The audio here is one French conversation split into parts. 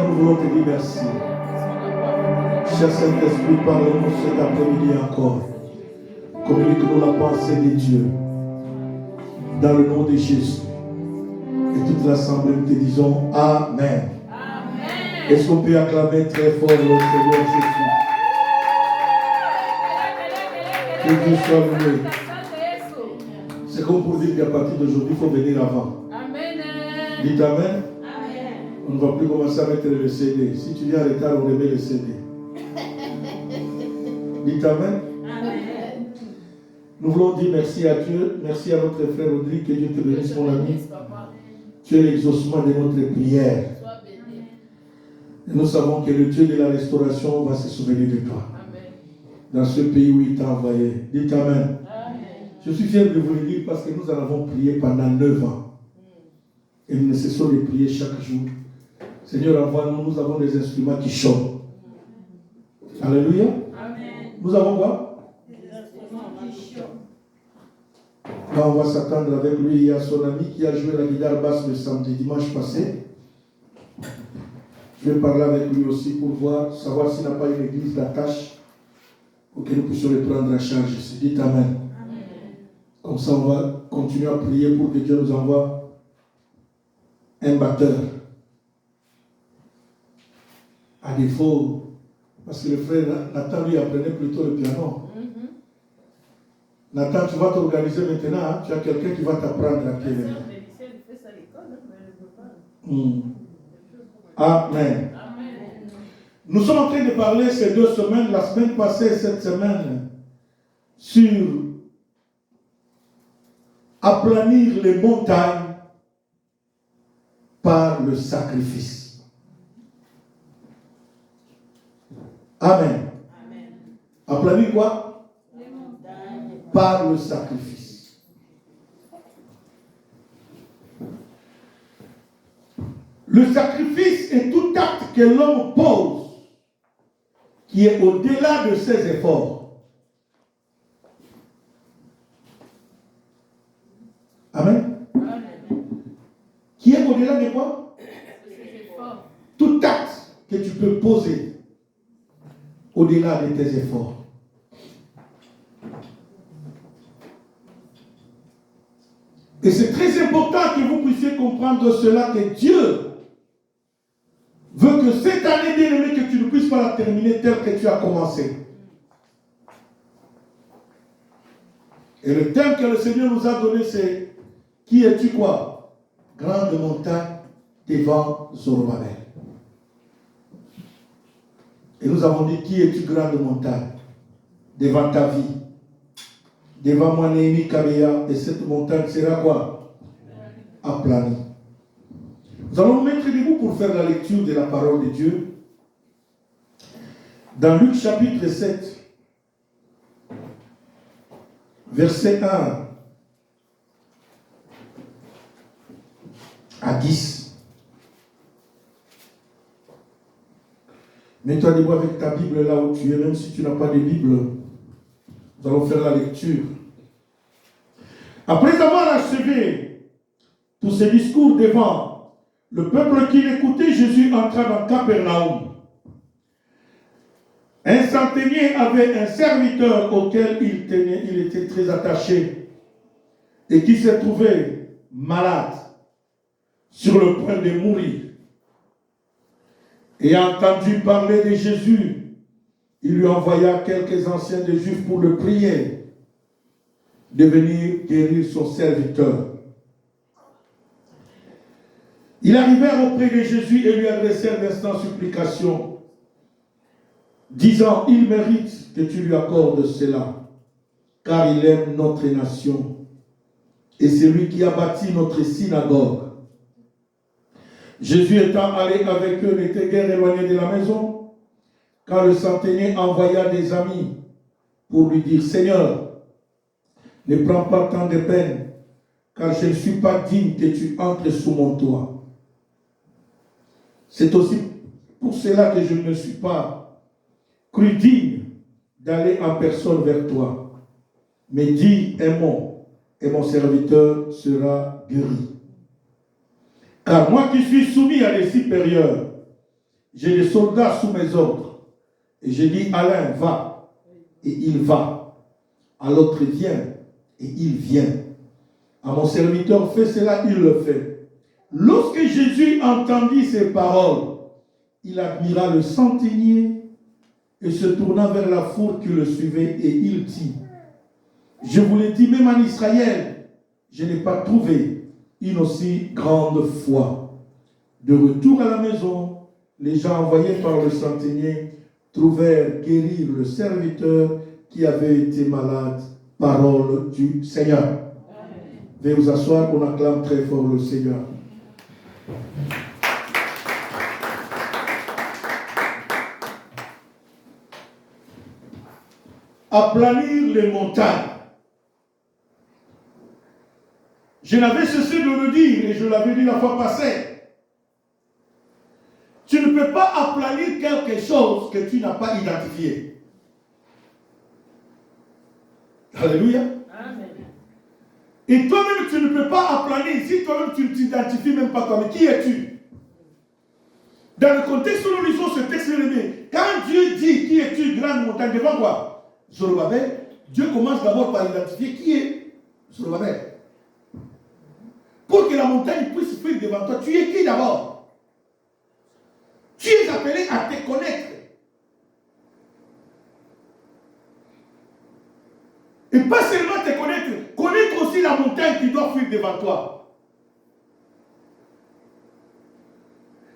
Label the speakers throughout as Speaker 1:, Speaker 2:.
Speaker 1: Seigneur, nous voulons te dire merci. Cher Saint-Esprit, parle-nous cet après-midi encore. Communique-nous la pensée de Dieu. Dans le nom de Jésus. Et toute l'assemblée, nous te disons Amen. Amen. Est-ce qu'on peut acclamer très fort le Seigneur Jésus? Que Dieu soit loué. C'est comme pour dire qu'à partir d'aujourd'hui, il faut venir avant. Amen. Dites Amen. Amen. On ne va plus commencer à mettre le CD. Si tu viens en retard, on remet le CD. Dites Amen. Amen. Nous voulons dire merci à Dieu, merci à notre frère Audrey, que Dieu te bénisse, mon ami. Tu es l'exaucement de notre prière. Et nous savons que le Dieu de la restauration va se souvenir de toi. Amen. Dans ce pays où il t'a envoyé. Dites Amen. Amen. Je suis fier de vous le dire parce que nous en avons prié pendant 9 ans. Et nous ne cessons de prier chaque jour. Seigneur, envoie-nous, nous avons des instruments qui chantent. Alléluia. Amen. Nous avons quoi? Là, on va s'attendre avec lui. Il y a son ami qui a joué la guitare basse le samedi, dimanche passé. Je vais parler avec lui aussi pour voir, savoir s'il n'a pas une église d'attache pour que nous puissions le prendre en charge. Dites Amen. Amen. Comme ça, on va continuer à prier pour que Dieu nous envoie un batteur. À défaut, parce que le frère Nathan lui apprenait plutôt le piano. Nathan, tu vas t'organiser maintenant, hein? Tu as quelqu'un qui va t'apprendre à piano. Amen. Nous sommes en train de parler ces 2 semaines, la semaine passée et cette semaine, sur aplanir les montagnes par le sacrifice. Amen. Aplanir quoi? Par le sacrifice. Le sacrifice est tout acte que l'homme pose qui est au-delà de ses efforts. Amen. Qui est au-delà de quoi? Tout acte que tu peux poser au-delà de tes efforts. Et c'est très important que vous puissiez comprendre cela, que Dieu veut que cette année, bien-aimée, que tu ne puisses pas la terminer telle que tu as commencé. Et le thème que le Seigneur nous a donné, c'est qui es-tu quoi? Grande montagne devant Zorobabel. Et nous avons dit qui es-tu grande montagne devant ta vie? Devant moi, Néhémie Kabeya, et cette montagne sera quoi? Aplanie. Nous allons nous mettre debout pour faire la lecture de la parole de Dieu. Dans Luc chapitre 7, verset 1 à 10. Mets-toi debout avec ta Bible là où tu es, même si tu n'as pas de Bible. Nous allons faire la lecture. Après avoir achevé tous ces discours devant le peuple qui l'écoutait, Jésus entra dans Capernaum. Un centenier avait un serviteur auquel il était très attaché et qui s'est trouvé malade, sur le point de mourir. Ayant entendu parler de Jésus, il lui envoya quelques anciens des Juifs pour le prier de venir guérir son serviteur. Ils arrivèrent auprès de Jésus et lui adressèrent d'instant supplication, disant, il mérite que tu lui accordes cela, car il aime notre nation, et c'est lui qui a bâti notre synagogue. Jésus étant allé avec eux, n'était guère éloigné de la maison, quand le centenier envoya des amis pour lui dire, Seigneur, ne prends pas tant de peine, car je ne suis pas digne que tu entres sous mon toit. C'est aussi pour cela que je ne me suis pas cru digne d'aller en personne vers toi. Mais dis un mot, et mon serviteur sera guéri. Car moi qui suis soumis à des supérieurs, J'ai des soldats sous mes ordres. Et je dis, Alain, va. Et il va. À l'autre, viens. Et il vient. À mon serviteur, fais cela, il le fait. Lorsque Jésus entendit ces paroles, il admira le centenier et se tourna vers la foule qui le suivait et il dit, je vous l'ai dit, même en Israël, je n'ai pas trouvé une aussi grande foi. De retour à la maison, les gens envoyés par le centenier trouvèrent guérir le serviteur qui avait été malade. Parole du Seigneur. Veuillez vous asseoir, on acclame très fort le Seigneur. Aplanir les montagnes. Je n'avais cessé de le dire et je l'avais dit la fois passée. Tu ne peux pas aplanir quelque chose que tu n'as pas identifié. Alléluia. Amen. Et toi-même, tu ne peux pas aplanir si toi-même tu ne t'identifies même pas toi-même. Qui es-tu? Dans le contexte où nous lisons ce texte, quand Dieu dit qui es-tu, grande montagne, devant quoi? Zorobabel, Dieu commence d'abord par identifier qui est Zorobabel. Pour que la montagne puisse fuir devant toi, tu es qui d'abord? Tu es appelé à te connaître. Et pas seulement te connaître, connaître aussi la montagne qui doit fuir devant toi.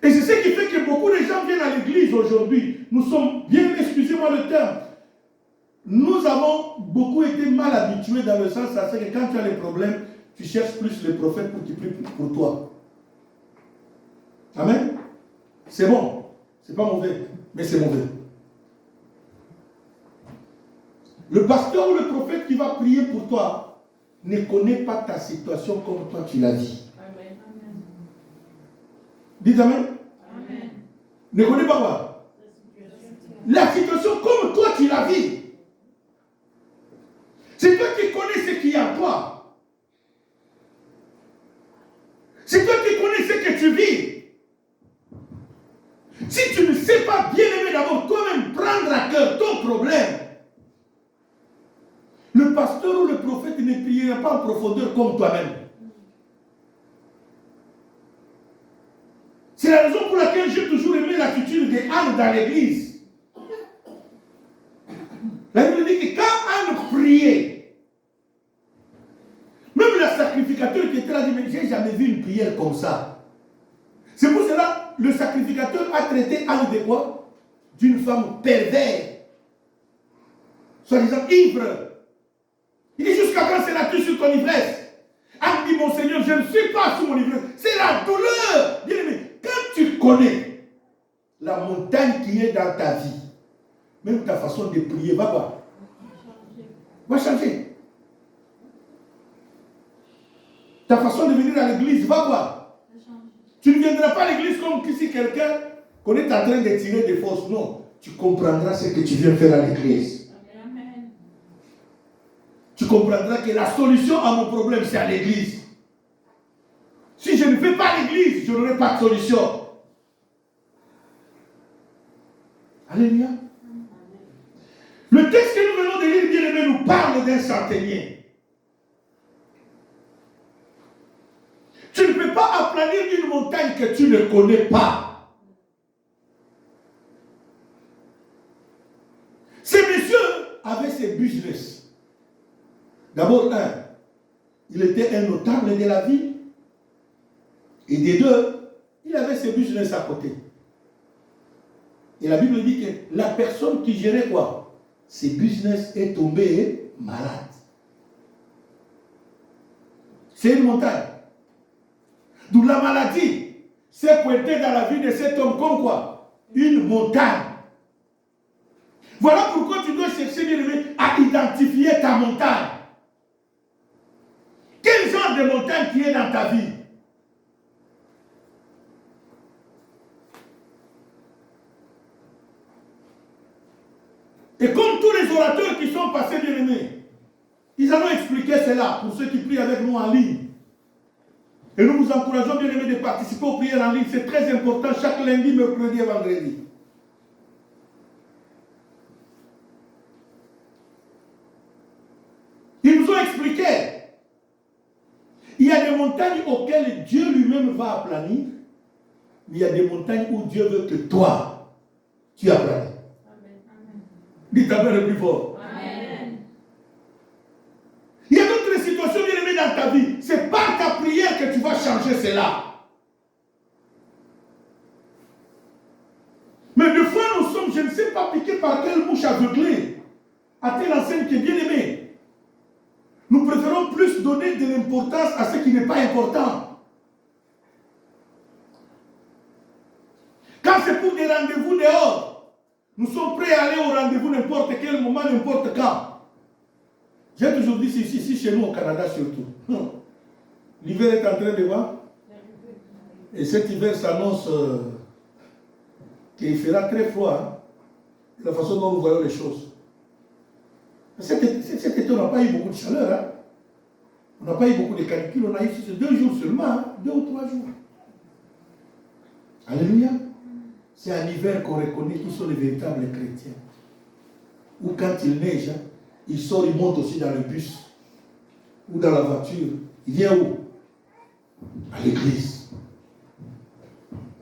Speaker 1: Et c'est ce qui fait que beaucoup de gens viennent à l'église aujourd'hui. Nous sommes bien, excusez-moi le terme, nous avons beaucoup été mal habitués dans le sens à ce que quand tu as des problèmes, tu cherches plus les prophètes pour qu'ils prient pour toi. Amen. C'est bon. C'est pas mauvais, mais c'est mauvais. Le pasteur ou le prophète qui va prier pour toi ne connaît pas ta situation comme toi tu la vis. Amen. Dites Amen. Amen. Ne connaît pas quoi? La situation comme toi tu la vis. C'est toi qui connais ce qu'il y a en toi. C'est toi qui connais ce que tu vis. Si tu ne sais pas, bien aimé, d'abord toi-même prendre à cœur ton problème, le pasteur ou le prophète ne priera pas en profondeur comme toi-même. C'est la raison pour laquelle j'ai toujours aimé l'attitude de Anne dans l'église. La Bible dit que quand Anne priait, même le sacrificateur qui était là dit, mais j'ai jamais vu une prière comme ça. C'est pour cela le sacrificateur a traité Anne de quoi? D'une femme perverse, soi-disant ivre. Il dit, jusqu'à quand seras-tu sur ton ivresse? Anne dit, mon Seigneur, je ne suis pas sur mon ivresse. C'est la douleur. Bien aimé, quand tu connais la montagne qui est dans ta vie, même ta façon de prier va quoi? Va changer. Ta façon de venir à l'église va quoi? Tu ne viendras pas à l'église comme si quelqu'un qu'on est en train de tirer des fausses. Non, tu comprendras ce que tu viens faire à l'église. Amen. Tu comprendras que la solution à mon problème, c'est à l'église. Si je ne vais pas à l'église, je n'aurai pas de solution. Alléluia. Le texte que nous venons de lire, bien aimé, nous parle d'un centenier. Tu ne peux pas aplanir une montagne que tu ne connais pas. Ce monsieur avait ses business. D'abord, il était un notable de la ville. Et des deux, il avait ses business à côté. Et la Bible dit que la personne qui gérait quoi? Ses business est tombée malade. C'est une montagne. D'où la maladie s'est pointée dans la vie de cet homme comme quoi? Une montagne. Voilà pourquoi tu dois chercher, bien aimé, à identifier ta montagne. Quel genre de montagne qui est dans ta vie? Et comme tous les orateurs qui sont passés, bien aimés, ils allons expliquer cela pour ceux qui prient avec nous en ligne. Et nous vous encourageons, bien aimés, de participer aux prières en ligne. C'est très important, chaque lundi, mercredi et vendredi. Ils nous ont expliqué. Il y a des montagnes auxquelles Dieu lui-même va aplanir. Mais il y a des montagnes où Dieu veut que toi, tu aplanis. Dites Amen le plus fort. Amen. Il y a d'autres situations, bien aimées, dans ta vie. C'est par ta prière que tu vas changer cela. Mais des fois, nous sommes, je ne sais pas, piqués par quelle mouche aveuglée. À telle enseigne qui est bien aimée. Nous préférons plus donner de l'importance à ce qui n'est pas important. Quand c'est pour des rendez-vous dehors, nous sommes prêts à aller au rendez-vous n'importe quel moment, n'importe quand. J'ai toujours dit ici chez nous au Canada surtout. L'hiver est en train de voir. Et cet hiver s'annonce qu'il fera très froid. Hein, de la façon dont nous voyons les choses. Cet été, on n'a pas eu beaucoup de chaleur. Hein. On n'a pas eu beaucoup de canicules. On a eu 2 jours seulement. Hein, 2 ou 3 jours. Alléluia. C'est à l'hiver qu'on reconnaît qu'ils sont les véritables chrétiens. Ou quand il neige, hein, il sort, il monte aussi dans le bus. Ou dans la voiture. Il vient où? À l'église.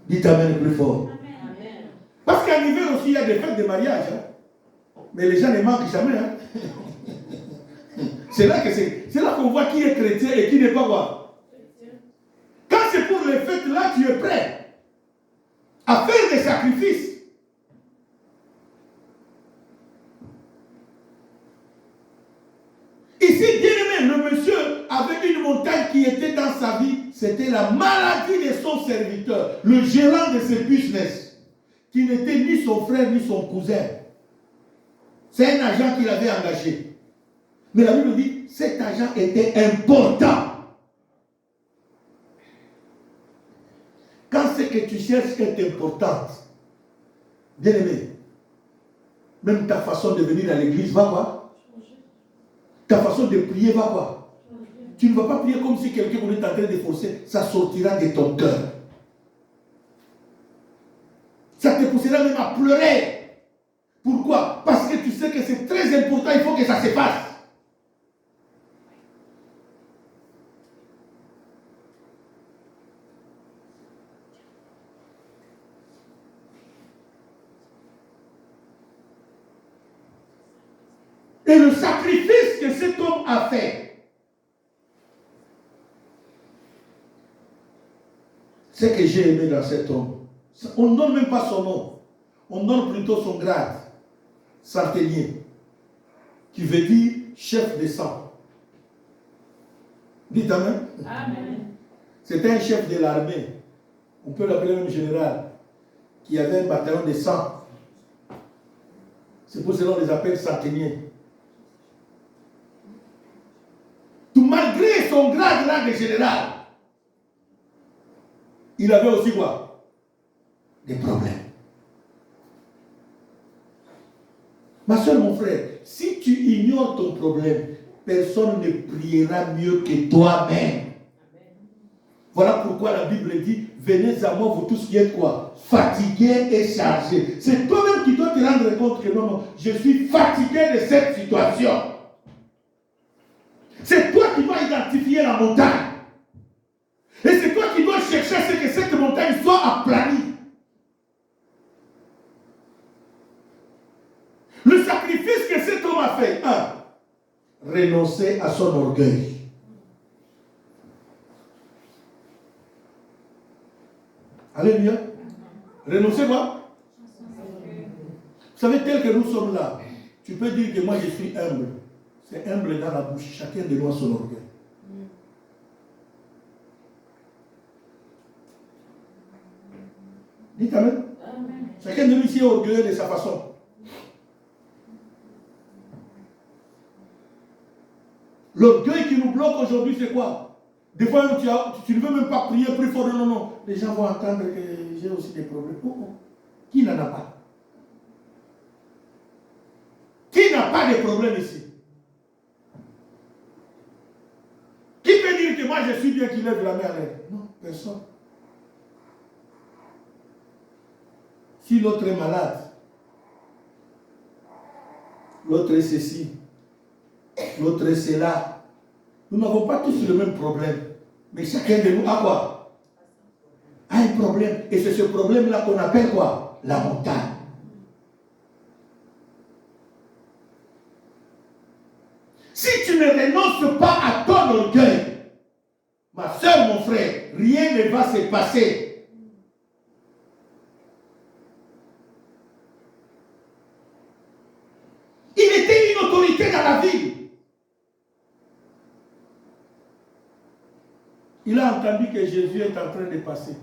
Speaker 1: Dites Amen le plus fort. Amen. Parce qu'en hiver aussi, il y a des fêtes de mariage. Hein. Mais les gens ne manquent jamais. Hein. C'est là qu'on voit qui est chrétien et qui n'est pas quoi. Quand c'est pour les fêtes, là, tu es prêt à faire des sacrifices. Ici, bien aimé, le monsieur avait une montagne qui était dans sa vie, c'était la maladie de son serviteur, le gérant de ce business, qui n'était ni son frère ni son cousin. C'est un agent qu'il avait engagé. Mais la Bible dit, cet agent était important. Quand ce que tu cherches est important, bien aimé, même ta façon de venir à l'église va quoi? Ta façon de prier va quoi? Tu ne vas pas prier comme si quelqu'un est en train de forcer, ça sortira de ton cœur. Ça te poussera même à pleurer. Pourquoi? Parce que tu sais que c'est très important, il faut que ça se passe. Et le sacrifice que cet homme a fait, ce que j'ai aimé dans cet homme, on ne donne même pas son nom, on donne plutôt son grade, centenier, qui veut dire chef de sang. Dites Amen. Amen. C'était un chef de l'armée, on peut l'appeler même général, qui avait un bataillon de 100. C'est pour cela qu'on les appelle centeniers. Tout malgré son grade là de général, il avait aussi quoi? Des problèmes. Ma soeur, mon frère, si tu ignores ton problème, personne ne priera mieux que toi-même. Voilà pourquoi la Bible dit, venez à moi vous tous qui êtes quoi? Fatigués et chargés. C'est toi-même qui dois te rendre compte que non, je suis fatigué de cette situation. C'est toi qui dois identifier la montagne. Et c'est toi qui dois chercher à ce que cette montagne soit aplanie. Le sacrifice que cet homme a fait, renoncer à son orgueil. Alléluia. Renoncer quoi? Vous savez, tel que nous sommes là, tu peux dire que moi je suis humble. C'est humble dans la bouche. Chacun de nous a son orgueil. Dites Amen. Amen. Chacun de nous ici est orgueilleux de sa façon. L'orgueil qui nous bloque aujourd'hui, c'est quoi? Des fois, tu ne veux même pas prier plus fort. Non, non. Les gens vont entendre que j'ai aussi des problèmes. Qui n'en a pas? Qui n'a pas de problème ici? Qui peut dire que moi je suis bien qu'il lève la main à l'aide? Non, personne. Si l'autre est malade, l'autre est ceci, l'autre est cela, nous n'avons pas tous le même problème. Mais chacun de nous a quoi? A un problème. Et c'est ce problème-là qu'on appelle quoi? La montagne. Si tu ne renonces pas à ton orgueil, ma soeur, mon frère, rien ne va se passer. Il était une autorité dans la ville. Il a entendu que Jésus est en train de passer.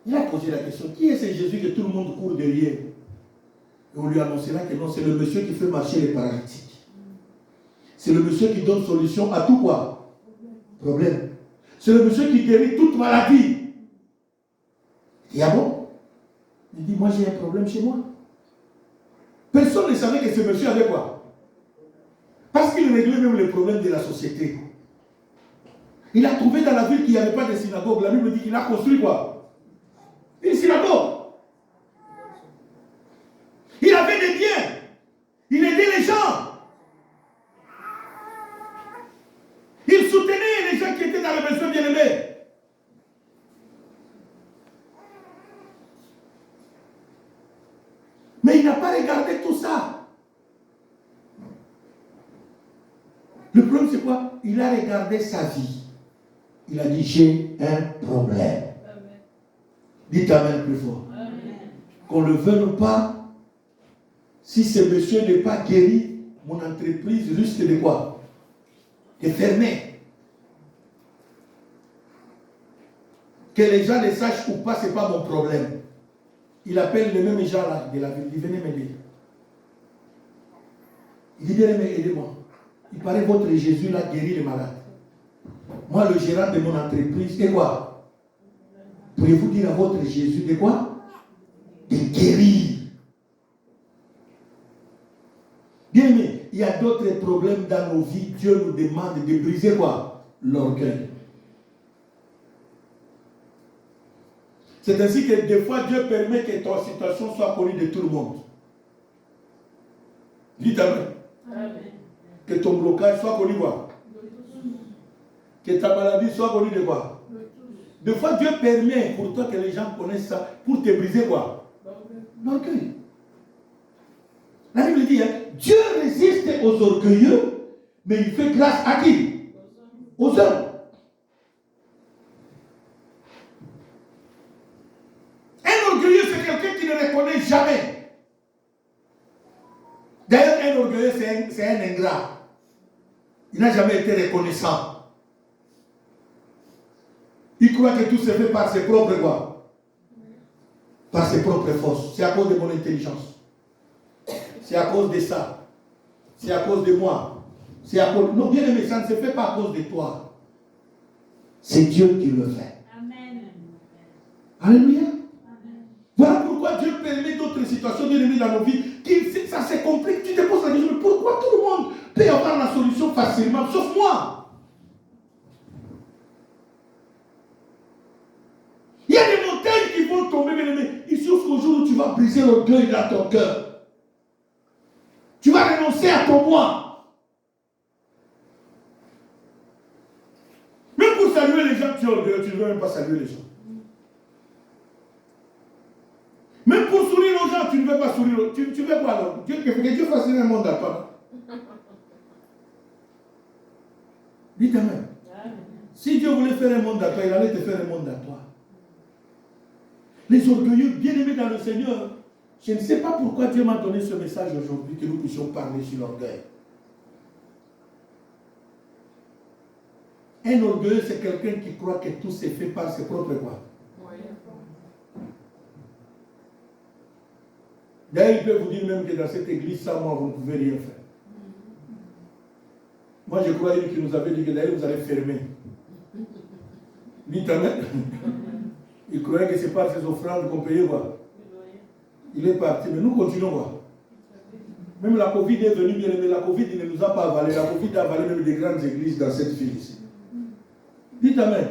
Speaker 1: Il a posé la question, qui est ce Jésus que tout le monde court derrière? Et on lui annoncera que non, c'est le monsieur qui fait marcher les paralytiques. C'est le monsieur qui donne solution à tout quoi? Problème. C'est le monsieur qui guérit toute maladie. Il dit, ah bon? Il dit, moi j'ai un problème chez moi. Personne ne savait que ce monsieur avait quoi? Parce qu'il réglait même les problèmes de la société. Il a trouvé dans la ville qu'il n'y avait pas de synagogue. La Bible dit qu'il a construit quoi? Une synagogue. Il avait des biens. Il aidait les gens. Il soutenait les gens qui étaient dans le besoin bien-aimés. Mais il n'a pas regardé tout ça. Le problème c'est quoi? Il a regardé sa vie. Il a dit, j'ai un problème. Amen. Dites Amen plus fort. Amen. Qu'on le veuille ou pas, si ce monsieur n'est pas guéri, mon entreprise risque de quoi? De fermer. Que les gens le sachent ou pas, ce n'est pas mon problème. Il appelle les mêmes gens là de la ville. Il dit, venez m'aider. Il dit, bien aimé, aidez-moi. Il paraît que votre Jésus là guérit les malades. Moi, le gérant de mon entreprise, et quoi? Pouvez-vous dire à votre Jésus de quoi? De guérir. Bien aimé, il y a d'autres problèmes dans nos vies. Dieu nous demande de briser quoi? L'orgueil. C'est ainsi que des fois, Dieu permet que ton situation soit connue de tout le monde. Dites Amen. Amen. Que ton blocage soit connu quoi? Que ta maladie soit connue de quoi? Des fois, Dieu permet pour toi que les gens connaissent ça pour te briser quoi? L'orgueil. La Bible dit, hein, Dieu résiste aux orgueilleux, mais il fait grâce à qui? Aux hommes. Un orgueilleux, c'est quelqu'un qui ne reconnaît jamais. D'ailleurs, un orgueilleux, c'est un ingrat. Il n'a jamais été reconnaissant. Il croit que tout se fait par ses propres quoi? Par ses propres forces. C'est à cause de mon intelligence. C'est à cause de ça. C'est à cause de moi. C'est à cause... Non, bien aimé, ça ne se fait pas à cause de toi. C'est Dieu qui le fait. Amen. Alléluia. Amen. Voilà pourquoi Dieu permet d'autres situations, bien aimé, dans nos vies. Ça se complique. Tu te poses la question, pourquoi tout le monde peut avoir la solution facilement, sauf moi? Il y a des montagnes qui vont tomber, bien aimé. Ici, jusqu'au jour où tu vas briser l'orgueil dans ton cœur. Tu vas renoncer à ton moi. Même pour saluer les gens, tu es orgueilleux, tu ne veux même pas saluer les gens. Même pour sourire aux gens, tu ne veux pas sourire. Tu veux quoi alors? Que Dieu fasse un monde à toi. Dites Amen. Si Dieu voulait faire un monde à toi, il allait te faire un monde à toi. Les orgueilleux, bien-aimés dans le Seigneur, je ne sais pas pourquoi Dieu m'a donné ce message aujourd'hui, que nous puissions parler sur l'orgueil. Un orgueilleux, c'est quelqu'un qui croit que tout s'est fait par ses propres quoi. D'ailleurs, il peut vous dire même que dans cette église, sans moi, vous ne pouvez rien faire. Moi, je croyais qu'il nous avait dit que d'ailleurs, vous allez fermer. Dites Amen. Il croyait que c'est par ses offrandes qu'on payait quoi. Il est parti, mais nous continuons quoi. Même la Covid est venue, bien aimé, la Covid ne nous a pas avalé. La Covid a avalé même des grandes églises dans cette ville ici. Dites Amen.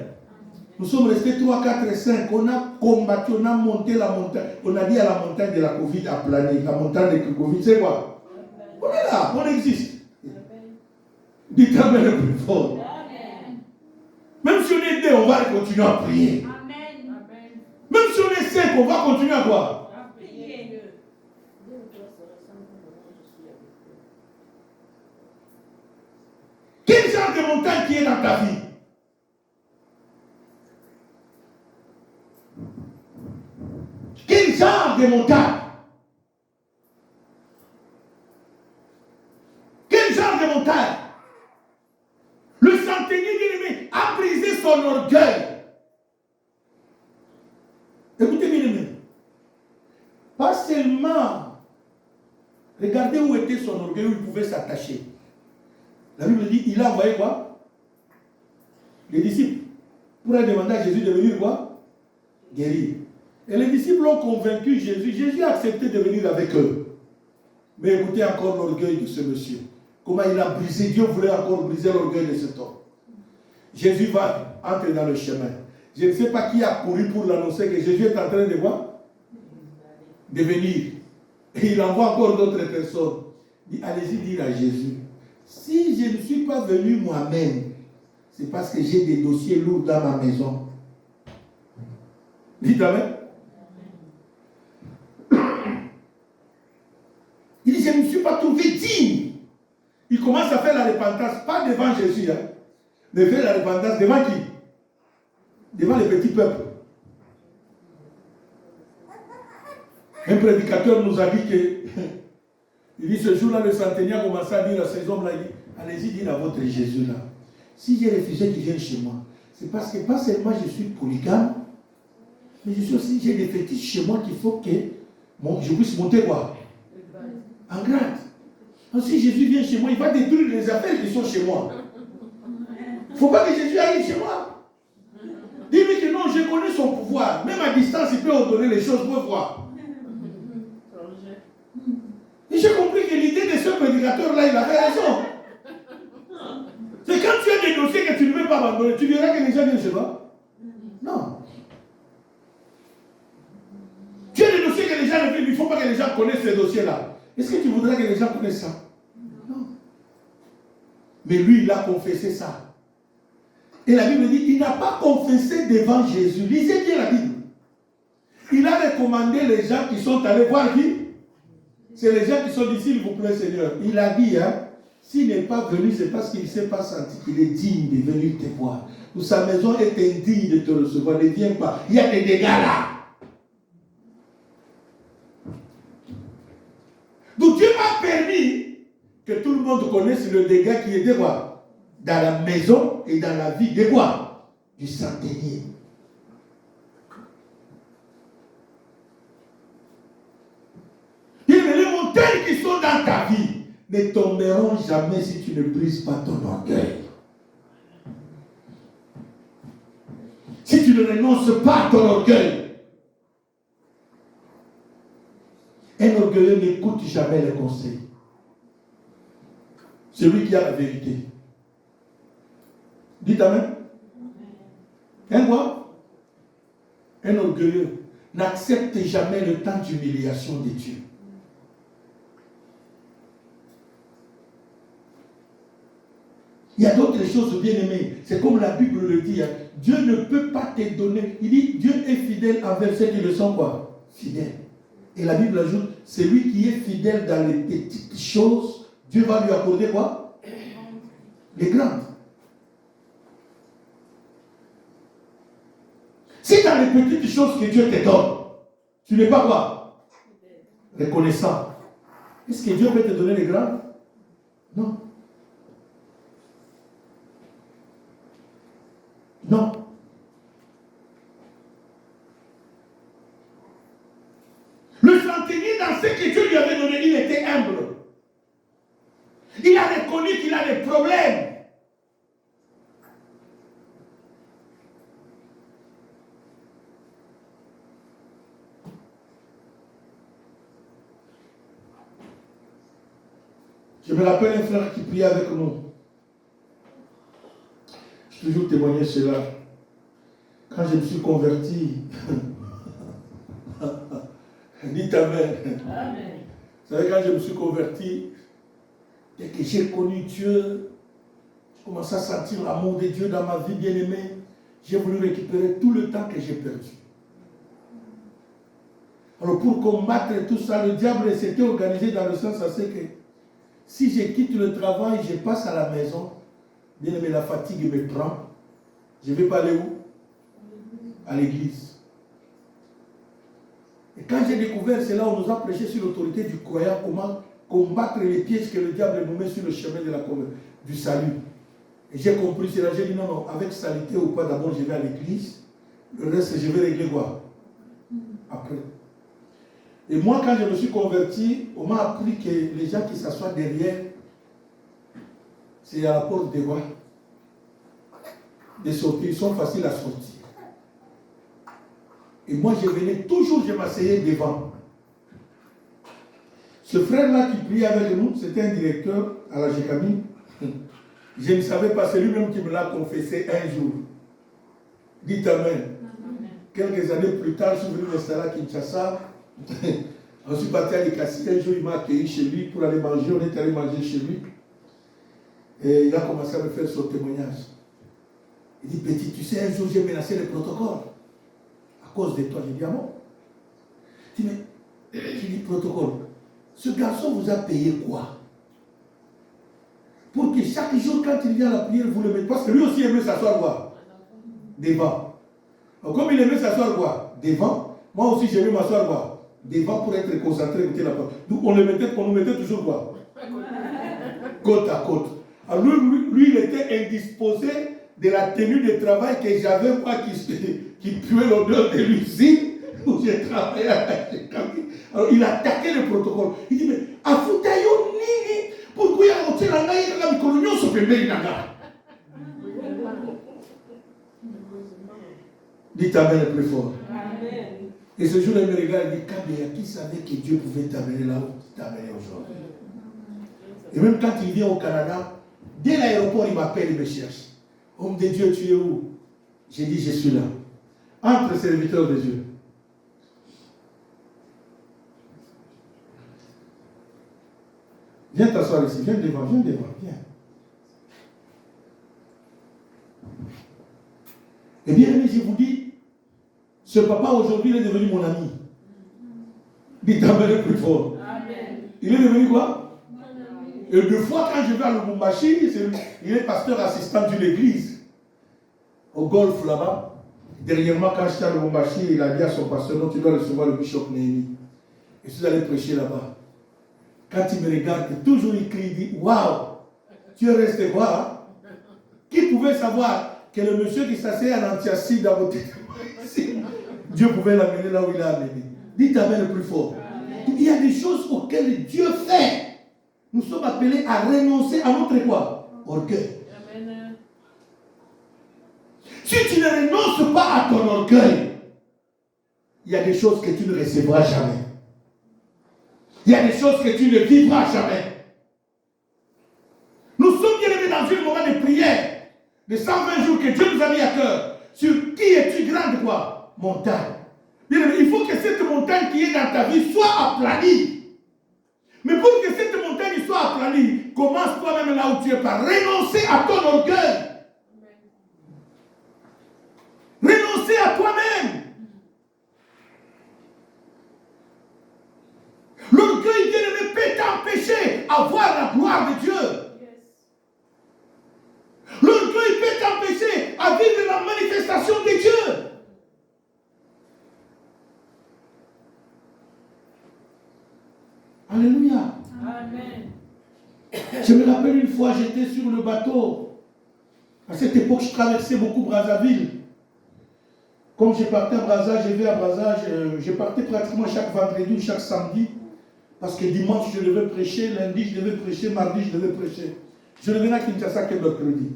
Speaker 1: Nous sommes restés 3, 4 et 5. On a combattu, on a monté la montagne. On a dit à la montagne de la Covid à planer. La montagne de la Covid, c'est quoi? On est là, on existe. Dites Amen le plus fort. Même si on est deux, on va continuer à prier. Même si on est 5, on va continuer à quoi? À prier. Quel genre de montagne qui est dans ta vie? Quel genre de montagne? Quel genre de montagne? Le centenier bien-aimé a brisé son orgueil. Écoutez bien-aimé. Pas seulement, regardez où était son orgueil, où il pouvait s'attacher. La Bible dit, il a envoyé quoi? Les disciples. Pour aller demander à Jésus de venir quoi? Guérir. Et les disciples ont convaincu Jésus. Jésus a accepté de venir avec eux. Mais écoutez encore l'orgueil de ce monsieur. Comment il a brisé. Dieu voulait encore briser l'orgueil de cet homme. Jésus va entrer dans le chemin. Je ne sais pas qui a couru pour l'annoncer que Jésus est en train de quoi? De venir. Et il envoie encore d'autres personnes. Il dit, allez-y dire à Jésus. Si je ne suis pas venu moi-même, c'est parce que j'ai des dossiers lourds dans ma maison. Dites Amen. Il dit, je ne me suis pas trouvé digne. Il commence à faire la repentance, pas devant Jésus, hein, mais faire la repentance devant qui? Devant les petits peuples. Un prédicateur nous a dit que, il dit, ce jour-là, le centenier a commencé à dire à ces hommes-là, il dit, allez-y dire à votre Jésus-là, si j'ai refusé qu'il vienne chez moi, c'est parce que pas seulement je suis polygame, mais je suis aussi, j'ai des fétiches chez moi qu'il faut que je puisse monter quoi? En grade. Donc, si Jésus vient chez moi, il va détruire les affaires qui sont chez moi. Il ne faut pas que Jésus arrive chez moi. Dis-lui que non, je connais son pouvoir. Même à distance, il peut ordonner les choses pour voir. Et j'ai compris que l'idée de ce prédicateur-là, il avait raison. C'est quand tu as des dossiers que tu ne veux pas abandonner, tu verras que les gens viennent chez toi. Non. Tu as des dossiers que les gens ne veulent, il ne faut pas que les gens connaissent ces dossiers-là. Est-ce que tu voudrais que les gens connaissent ça? Non. Mais lui, il a confessé ça. Et la Bible dit, il n'a pas confessé devant Jésus. Lisez bien la Bible. Il a recommandé les gens qui sont allés voir qui? C'est les gens qui sont dit, s'il vous plaît, Seigneur. Il a dit, hein, s'il n'est pas venu, c'est parce qu'il ne s'est pas senti qu'il est digne de venir te voir. Ou sa maison est indigne de te recevoir. Ne viens pas. Il y a des dégâts là. Donc Dieu a permis que tout le monde connaisse le dégât qui était quoi? Dans la maison et dans la vie de quoi? Du centenier. Les montagnes qui sont dans ta vie ne tomberont jamais si tu ne brises pas ton orgueil. Si tu ne renonces pas à ton orgueil. Un orgueilleux n'écoute jamais les conseils. C'est lui qui a la vérité. Dites Amen. Un quoi? Un orgueilleux n'accepte jamais le temps d'humiliation de Dieu. Il y a d'autres choses bien aimées. C'est comme la Bible le dit. Hein. Dieu ne peut pas te donner. Il dit Dieu est fidèle envers ceux qui le sont quoi? Fidèles. Et la Bible ajoute, celui qui est fidèle dans les petites choses, Dieu va lui accorder quoi? Les grandes. Si dans les petites choses que Dieu te donne, tu n'es pas quoi? Reconnaissant. Est-ce que Dieu peut te donner les grandes? Non. Non. Le centenier, dans ce que Dieu lui avait donné, il était humble. Il a reconnu qu'il a des problèmes. Je me rappelle un frère qui priait avec nous. toujours témoigner cela. Quand je me suis converti, dites Amen. Amen. Vous savez, quand je me suis converti, dès que j'ai connu Dieu, j'ai commencé à sentir l'amour de Dieu dans ma vie bien-aimée. J'ai voulu récupérer tout le temps que j'ai perdu. Alors pour combattre tout ça, le diable s'était organisé dans le sens à ce que si je quitte le travail, je passe à la maison, bien aimé, la fatigue me prend. Je ne vais pas aller où? À l'église. Et quand j'ai découvert, c'est là où on nous a prêché sur l'autorité du croyant, comment combattre les pièges que le diable nous met sur le chemin de du salut. Et j'ai compris cela, j'ai dit non, avec saleté ou pas, d'abord je vais à l'église, le reste je vais régler quoi? Après. Et moi, quand je me suis converti, on m'a appris que les gens qui s'assoient derrière, c'est à la porte des rois. Des sorties, ils sont faciles à sortir. Et moi, je venais toujours, je m'asseyais devant. Ce frère-là qui priait avec nous, c'était un directeur à la GECAMI. Je ne savais pas, c'est lui-même qui me l'a confessé un jour. Dites Amen. Amen. Quelques années plus tard, je suis venu m'installer à Kinshasa. Je suis parti à l'Ekassi. Un jour, il m'a accueilli chez lui pour aller manger. On est allé manger chez lui. Et il a commencé à me faire son témoignage. Il dit, petit, tu sais, un jour, j'ai menacé le protocole. À cause de toi. J'ai dit, ah bon? Il dit, mais, j'ai dit, protocole. Ce garçon vous a payé quoi? Pour que chaque jour, quand il vient à la prière, vous le mettez. Parce que lui aussi aimait s'asseoir quoi? Devant. Donc, comme il aimait s'asseoir quoi? Devant. Moi aussi, j'aimais m'asseoir quoi? Devant pour être concentré, écouter la parole. Donc, on nous mettait toujours quoi? Côte à côte. Alors, lui, il était indisposé de la tenue de travail que j'avais, moi, qui puait l'odeur de l'usine où j'ai travaillé à la GECAMI. Alors, il a attaqué le protocole. Il dit, mais, Afutayo Nini, pourquoi il y a un hôtel en Naïra, la Mikolonio, se fait bien Naga? Dites Amen le plus fort. Amen. Et ce jour-là, il me regarde et dit, Kabea, qui savait que Dieu pouvait t'amener là où tu t'es amené aujourd'hui? Et même quand il vient au Canada, dès l'aéroport, il m'appelle, il me cherche. Homme de Dieu, tu es où? J'ai dit, je suis là. Entre serviteurs de Dieu. Viens t'asseoir ici, viens devant, viens. Eh bien, je vous dis, ce papa aujourd'hui, il est devenu mon ami. Dites Amen le plus fort. Amen. Il est devenu quoi? Et deux fois, quand je vais à Lubumbashi, il est pasteur assistant d'une église. Au golf là-bas. Dernièrement, quand j'étais à Lubumbashi, il a dit à son pasteur, non, tu dois recevoir le bishop Néhémie. Et je suis allé prêcher là-bas. Quand il me regarde, toujours il crie, il dit, waouh, tu es resté quoi? Qui pouvait savoir que le monsieur qui s'asseyait à l'Antiacide dans votre Dieu pouvait l'amener là où il a amené. Dites Amen le plus fort. Amen. Il y a des choses auxquelles Dieu fait. Nous sommes appelés à renoncer à notre quoi? Orgueil. Amen. Si tu ne renonces pas à ton orgueil, il y a des choses que tu ne recevras jamais. Il y a des choses que tu ne vivras jamais. Nous sommes bien aimés dans un moment de prière de 120 jours que Dieu nous a mis à cœur. Sur qui es-tu grande quoi? Montagne. Bien aimé, il faut que cette montagne qui est dans ta vie soit aplanie. Mais pour que cette montagne soit aplanie, commence toi-même là où tu es par renoncer à ton orgueil. Renoncer à toi-même. L'orgueil, bien aimé, peut t'empêcher à voir la gloire de Dieu. L'orgueil peut t'empêcher à vivre la manifestation de Dieu. Alléluia. Amen. Je me rappelle une fois, j'étais sur le bateau. À cette époque, je traversais beaucoup Brazzaville. Comme je partais à Brazza, je vais à Brazza, je partais pratiquement chaque vendredi ou chaque samedi. Parce que dimanche, je devais prêcher, lundi, je devais prêcher, mardi, je devais prêcher. Je revenais à Kinshasa que mercredi.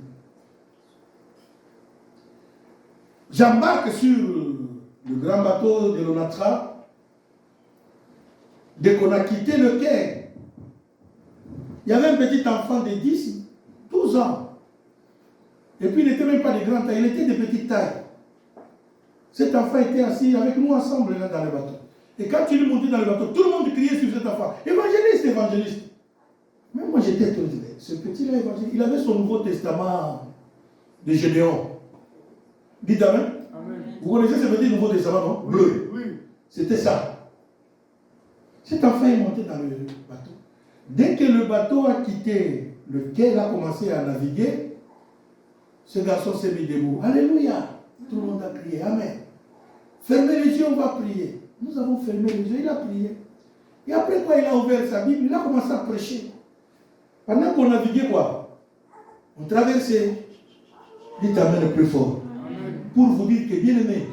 Speaker 1: J'embarque sur le grand bateau de l'Onatra. Dès qu'on a quitté le quai, il y avait un petit enfant de 10, 12 ans. Et puis il n'était même pas de grande taille, il était de petite taille. Cet enfant était assis avec nous ensemble là dans le bateau. Et quand il est monté dans le bateau, tout le monde criait sur cet enfant. Évangéliste, évangéliste. Même moi j'étais étonné. Ce petit-là, évangéliste, il avait son Nouveau Testament de Gédéon. Dites Amen. Amen. Vous connaissez ce petit Nouveau Testament, non? Bleu. Oui. C'était ça. Cet enfant est monté dans le bateau. Dès que le bateau a quitté le quai, il a commencé à naviguer, ce garçon s'est mis debout. Alléluia. Tout le monde a prié. Amen. Fermez les yeux, on va prier. Nous avons fermé les yeux, il a prié. Et après quoi, il a ouvert sa Bible, il a commencé à prêcher. Pendant qu'on naviguait quoi? On traversait. Dites Amen le plus fort. Amen. Pour vous dire que bien aimé,